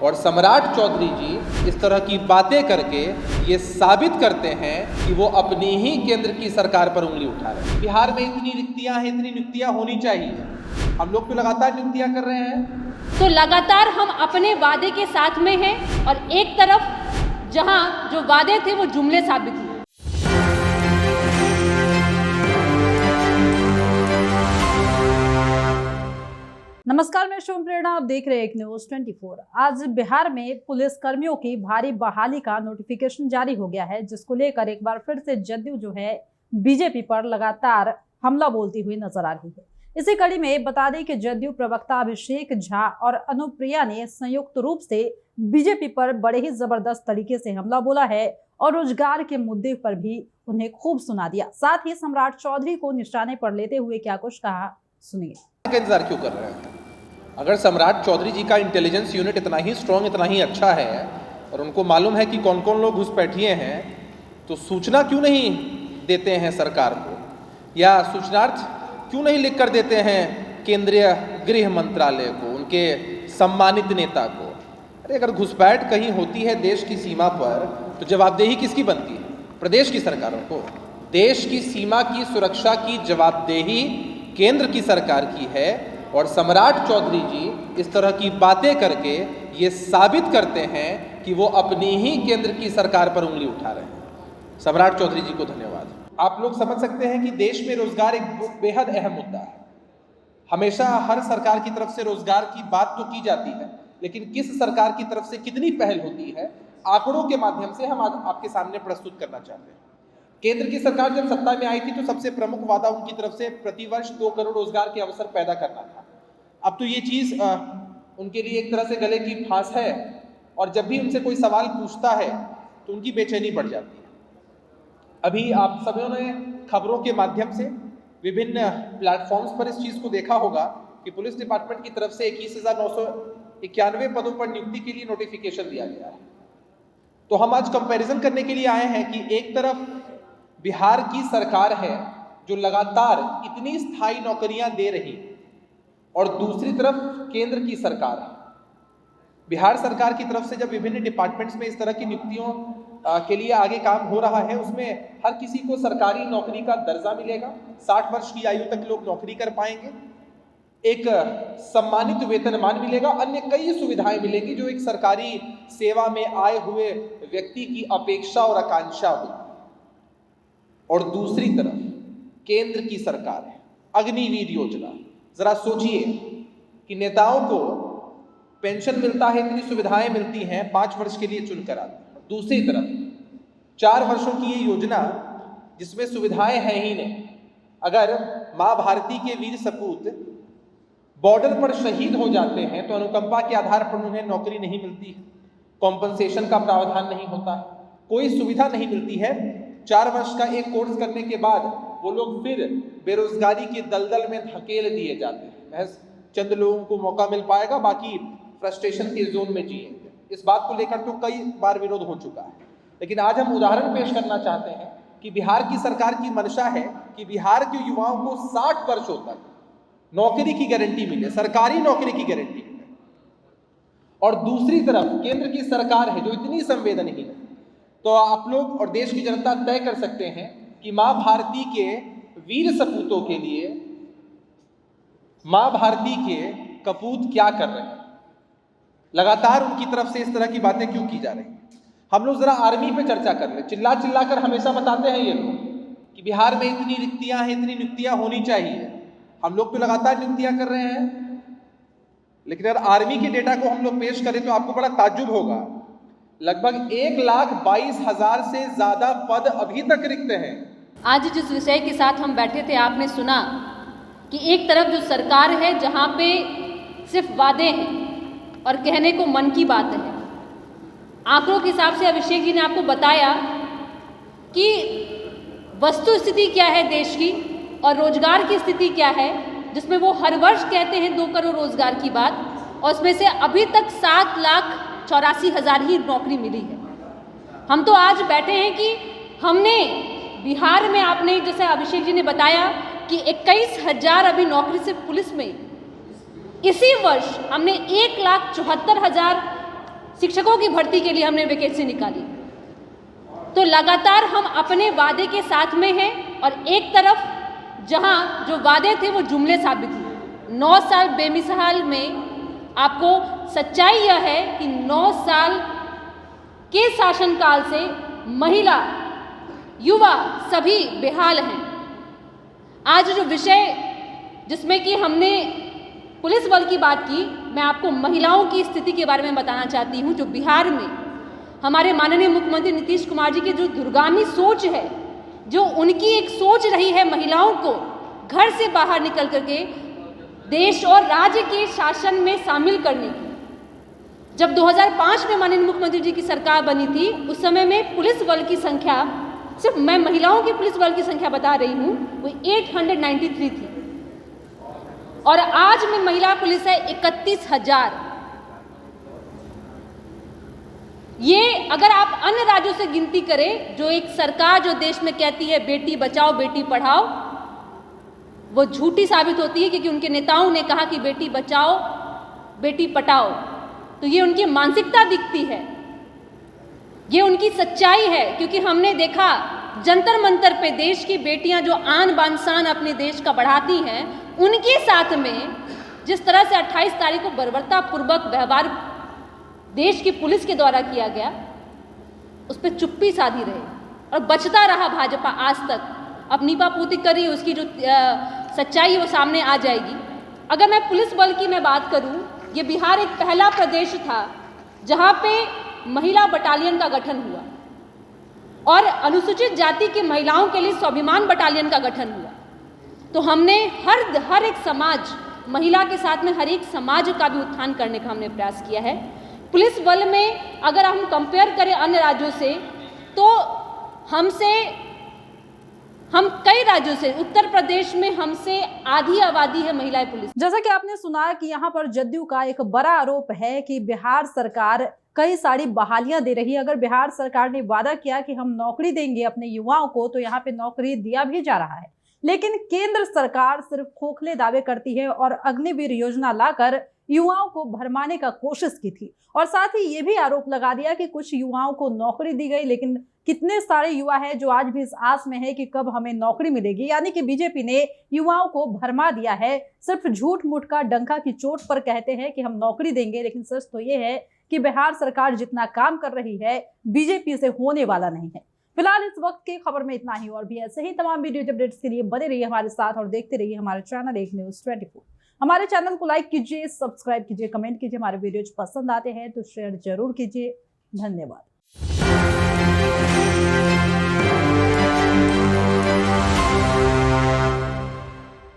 और सम्राट चौधरी जी इस तरह की बातें करके ये साबित करते हैं कि वो अपनी ही केंद्र की सरकार पर उंगली उठा रहे हैं। बिहार में इतनी रिक्तियां हैं, इतनी नियुक्तियां होनी चाहिए। हम लोग तो लगातार नियुक्तियां कर रहे हैं। तो लगातार हम अपने वादे के साथ में हैं और एक तरफ जहां जो वादे थे वो जुमले साबित हुए। नमस्कार, मैं शुभ प्रेरणा, आप देख रहे हैं एक न्यूज 24। आज बिहार में पुलिस कर्मियों की भारी बहाली का नोटिफिकेशन जारी हो गया है, जिसको लेकर एक बार फिर से जदयू जो है बीजेपी पर लगातार हमला बोलती हुई नजर आ रही है। इसी कड़ी में बता दें कि जदयू प्रवक्ता अभिषेक झा और अनुप्रिया ने संयुक्त रूप से बीजेपी पर बड़े ही जबरदस्त तरीके से हमला बोला है और रोजगार के मुद्दे पर भी उन्हें खूब सुना दिया। साथ ही सम्राट चौधरी को निशाने पर लेते हुए क्या कुछ कहा, सुनिए। का इंतजार क्यों कर रहे हैं? अगर सम्राट चौधरी जी का इंटेलिजेंस यूनिट इतना ही स्ट्रांग, इतना ही अच्छा है और उनको मालूम है कि कौन कौन लोग घुसपैठिए हैं, तो सूचना क्यों नहीं देते हैं सरकार को, या सूचनार्थ क्यों नहीं लिख कर देते हैं केंद्रीय गृह मंत्रालय को, उनके सम्मानित नेता को? अरे अगर घुसपैठ कहीं होती है देश की सीमा पर, तो जवाबदेही किसकी बनती है? प्रदेश की सरकारों को। देश की सीमा की सुरक्षा की जवाबदेही केंद्र की सरकार की है और सम्राट चौधरी जी इस तरह की बातें करके ये साबित करते हैं कि वो अपनी ही केंद्र की सरकार पर उंगली उठा रहे हैं। सम्राट चौधरी जी को धन्यवाद। आप लोग समझ सकते हैं कि देश में रोजगार एक बेहद अहम मुद्दा है। हमेशा हर सरकार की तरफ से रोजगार की बात तो की जाती है, लेकिन किस सरकार की तरफ से कितनी पहल होती है, आंकड़ों के माध्यम से हम आज आपके सामने प्रस्तुत करना चाहते हैं। केंद्र की सरकार जब सत्ता में आई थी तो सबसे प्रमुख वादा उनकी तरफ से प्रतिवर्ष 2 करोड़ रोजगार के अवसर पैदा करना था। अब तो ये चीज उनके लिए एक तरह से गले की फांस है और जब भी उनसे कोई सवाल पूछता है तो उनकी बेचैनी बढ़ जाती है। अभी आप सभी ने खबरों के माध्यम से विभिन्न प्लेटफॉर्म्स पर इस चीज को देखा होगा कि पुलिस डिपार्टमेंट की तरफ से 21,991 पदों पर नियुक्ति के लिए नोटिफिकेशन दिया गया है। तो हम आज कंपैरिजन करने के लिए आए हैं कि एक तरफ बिहार की सरकार है जो लगातार इतनी स्थायी नौकरियां दे रही, और दूसरी तरफ केंद्र की सरकार है। बिहार सरकार की तरफ से जब विभिन्न डिपार्टमेंट्स में इस तरह की नियुक्तियों के लिए आगे काम हो रहा है, उसमें हर किसी को सरकारी नौकरी का दर्जा मिलेगा, 60 वर्ष की आयु तक लोग नौकरी कर पाएंगे, एक सम्मानित वेतनमान मिलेगा, अन्य कई सुविधाएं मिलेंगी जो एक सरकारी सेवा में आए हुए व्यक्ति की अपेक्षा और आकांक्षा होगी। और दूसरी तरफ केंद्र की सरकार है, अग्निवीर योजना। जरा सोचिए कि नेताओं को पेंशन मिलता है, इतनी सुविधाएं मिलती हैं, 5 वर्ष के लिए चुनकर आते हैं। दूसरी तरफ 4 वर्षों की ये योजना जिसमें सुविधाएं हैं ही नहीं। अगर मां भारती के वीर सपूत बॉर्डर पर शहीद हो जाते हैं तो अनुकंपा के आधार पर उन्हें नौकरी नहीं मिलती है, कॉम्पनसेशन का प्रावधान नहीं होता है, कोई सुविधा नहीं मिलती है। 4 वर्ष का एक कोर्स करने के बाद वो लोग फिर बेरोजगारी के दलदल में धकेल दिए जाते हैं। महज चंद लोगों को मौका मिल पाएगा, बाकी फ्रस्ट्रेशन के जोन में जिएंगे। इस बात को लेकर तो कई बार विरोध हो चुका है, लेकिन आज हम उदाहरण पेश करना चाहते हैं कि बिहार की सरकार की मंशा है कि बिहार के युवाओं को 60 वर्षों तक नौकरी की गारंटी मिले, सरकारी नौकरी की गारंटी मिले। और दूसरी तरफ केंद्र की सरकार है जो इतनी संवेदनहीन है। तो आप लोग और देश की जनता तय कर सकते हैं कि मां भारती के वीर सपूतों के लिए मां भारती के कपूत क्या कर रहे हैं, लगातार उनकी तरफ से इस तरह की बातें क्यों की जा रही हैं। हम लोग जरा आर्मी पे चर्चा कर ले। चिल्ला चिल्ला कर हमेशा बताते हैं ये लोग कि बिहार में इतनी रिक्तियां हैं, इतनी नियुक्तियां होनी चाहिए। हम लोग तो लगातार नियुक्तियां कर रहे हैं, लेकिन अगर आर्मी के डेटा को हम लोग पेश करें तो आपको बड़ा ताज्जुब होगा। लगभग 1,22,000 से ज्यादा पद अभी तक रिक्त हैं। आज जिस विषय के साथ हम बैठे थे, आपने सुना कि एक तरफ जो सरकार है जहां पे सिर्फ वादे हैं और कहने को मन की बात है। आंकड़ों के हिसाब से अभिषेक जी ने आपको बताया कि वस्तु स्थिति क्या है देश की और रोजगार की स्थिति क्या है, जिसमें वो हर वर्ष कहते हैं 2 करोड़ रोजगार की बात, और उसमें से अभी तक 7,84,000 ही नौकरी मिली है। हम तो आज बैठे हैं कि हमने बिहार में, आपने जैसे अभिषेक जी ने बताया कि 21,000 अभी नौकरी से पुलिस में, इसी वर्ष हमने 1,74,000 शिक्षकों की भर्ती के लिए हमने वैकेंसी निकाली। तो लगातार हम अपने वादे के साथ में हैं और एक तरफ जहां जो वादे थे वो जुमले साबित हुए। 9 साल बेमिसाल में आपको सच्चाई यह है कि 9 साल के शासनकाल से महिला, युवा सभी बेहाल हैं। आज जो विषय जिसमें कि हमने पुलिस बल की बात की, मैं आपको महिलाओं की स्थिति के बारे में बताना चाहती हूँ। जो बिहार में हमारे माननीय मुख्यमंत्री नीतीश कुमार जी की जो दूरगामी सोच है, जो उनकी एक सोच रही है महिलाओं को घर से बाहर निकल करके देश और राज्य के शासन में शामिल करने की। जब 2005 में माननीय मुख्यमंत्री जी की सरकार बनी थी, उस समय में पुलिस बल की संख्या, सिर्फ मैं महिलाओं के पुलिस बल की संख्या बता रही हूँ, वो 893 थी और आज में महिला पुलिस है 31,000। ये अगर आप अन्य राज्यों से गिनती करें, जो एक सरकार जो देश में कहती है बेटी बचाओ बेटी पढ़ाओ, वो झूठी साबित होती है, क्योंकि उनके नेताओं ने कहा कि बेटी बचाओ बेटी पढ़ाओ। तो ये उनकी मानसिकता दिखती है, ये उनकी सच्चाई है। क्योंकि हमने देखा जंतर मंतर पे देश की बेटियां जो आन बान शान अपने देश का बढ़ाती हैं, उनके साथ में जिस तरह से 28 तारीख को बर्बरतापूर्वक व्यवहार देश की पुलिस के द्वारा किया गया, उस पर चुप्पी साधी रहे और बचता रहा भाजपा आज तक। अब नीपापोती करी, उसकी जो सच्चाई है वो सामने आ जाएगी। अगर मैं पुलिस बल की मैं बात करूं, ये बिहार एक पहला प्रदेश था जहां पे महिला बटालियन का गठन हुआ और अनुसूचित जाति की महिलाओं के लिए स्वाभिमान बटालियन का गठन हुआ। तो हमने हर एक समाज, महिला के साथ में हर एक समाज का भी उत्थान करने का हमने प्रयास किया है। पुलिस बल में अगर हम कंपेयर करें अन्य राज्यों से, तो हम कई राज्यों से, उत्तर प्रदेश में हमसे आधी आबादी है महिलाएं पुलिस। जैसा कि आपने सुना कि यहाँ पर जदयू का एक बड़ा आरोप है कि बिहार सरकार कई सारी बहालियां दे रही है। अगर बिहार सरकार ने वादा किया कि हम नौकरी देंगे अपने युवाओं को, तो यहाँ पे नौकरी दिया भी जा रहा है, लेकिन केंद्र सरकार सिर्फ खोखले दावे करती है और अग्निवीर योजना लाकर युवाओं को भरमाने का कोशिश की थी। और साथ ही ये भी आरोप लगा दिया कि कुछ युवाओं को नौकरी दी गई, लेकिन कितने सारे युवा हैं जो आज भी इस आस में है कि कब हमें नौकरी मिलेगी। यानी कि बीजेपी ने युवाओं को भरमा दिया है। सिर्फ झूठ मूठ का डंका की चोट पर कहते हैं कि हम नौकरी देंगे, लेकिन सच तो ये है कि बिहार सरकार जितना काम कर रही है बीजेपी से होने वाला नहीं है। फिलहाल इस वक्त की खबर में इतना ही। और भी ऐसे ही तमाम वीडियो अपडेट्स के लिए बने रहिए हमारे साथ और देखते रहिए हमारे चैनल एक न्यूज़ 24। हमारे चैनल को लाइक कीजिए, सब्सक्राइब कीजिए, कमेंट कीजिए। हमारे वीडियोज पसंद आते हैं तो शेयर जरूर कीजिए। धन्यवाद।